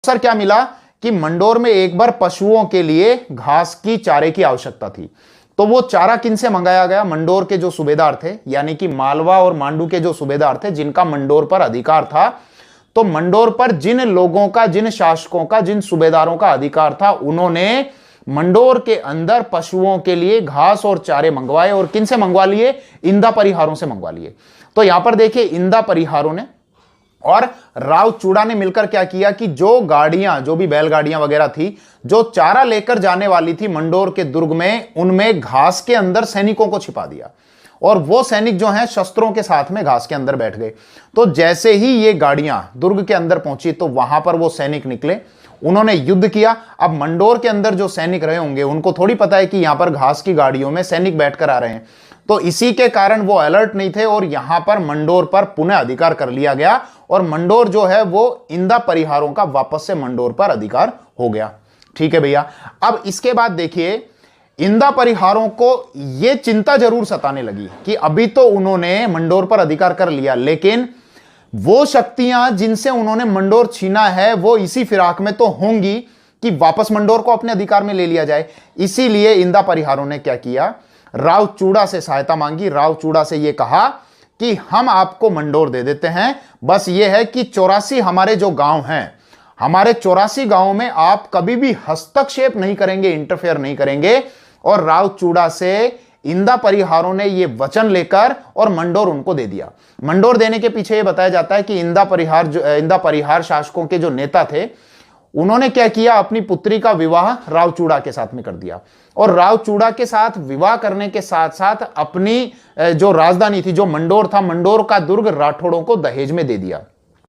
अवसर क्या मिला कि मंडोर में एक बार पशुओं के लिए घास की चारे की आवश्यकता थी। तो वो चारा किन से मंगाया गया? मंडोर के जो सूबेदार थे, यानी कि मालवा और मांडू के जो सूबेदार थे, जिनका मंडोर पर अधिकार था। तो मंडोर पर जिन लोगों का, जिन शासकों का, जिन सूबेदारों का अधिकार था, उन्होंने मंडोर के अंदर पशुओं के लिए घास और चारे मंगवाए। और किन से मंगवा लिए? इंदा परिहारों से मंगवा लिए। तो यहां पर देखिए, इंदा परिहारों ने और राव चूड़ा ने मिलकर क्या किया कि जो गाड़ियां, जो भी बैलगाड़ियां वगैरह थी, जो चारा लेकर जाने वाली थी मंडोर के दुर्ग में, उनमें घास के अंदर सैनिकों को छिपा दिया। और वो सैनिक जो हैं शस्त्रों के साथ में घास के अंदर बैठ गए। तो जैसे ही ये गाड़ियां दुर्ग के अंदर पहुंची तो वहां पर वो सैनिक निकले, उन्होंने युद्ध किया। अब मंडोर के अंदर जो सैनिक रहे होंगे उनको थोड़ी पता है कि यहां पर घास की गाड़ियों में सैनिक बैठकर आ रहे हैं। तो इसी के कारण वो अलर्ट नहीं थे और यहां पर मंडोर पर पुनः अधिकार कर लिया गया और मंडोर जो है वो इंदा परिहारों का वापस से मंडोर पर अधिकार हो गया। ठीक है भैया। अब इसके बाद देखिए, इंदा परिहारों को यह चिंता जरूर सताने लगी कि अभी तो उन्होंने मंडोर पर अधिकार कर लिया, लेकिन वो शक्तियां जिनसे उन्होंने मंडोर छीना है वो इसी फिराक में तो होंगी कि वापस मंडोर को अपने अधिकार में ले लिया जाए। इसीलिए इंदा परिहारों ने क्या किया? राव चूड़ा से सहायता मांगी। राव चूड़ा से यह कहा कि हम आपको मंडोर दे देते हैं, बस यह है कि 84 हमारे जो गांव हैं, हमारे 84 गांवों में आप कभी भी हस्तक्षेप नहीं करेंगे, इंटरफेयर नहीं करेंगे। और राव चूड़ा से इंदा परिहारों ने यह वचन लेकर और मंडोर उनको दे दिया। मंडोर देने के पीछे यह बताया जाता है कि इंदा परिहार शासकों के जो नेता थे, उन्होंने क्या किया? अपनी पुत्री का विवाह राव चूड़ा के साथ में कर दिया। और राव चूड़ा के साथ विवाह करने के साथ साथ अपनी जो राजधानी थी, जो मंडोर था, मंडोर का दुर्ग राठौड़ों को दहेज में दे दिया।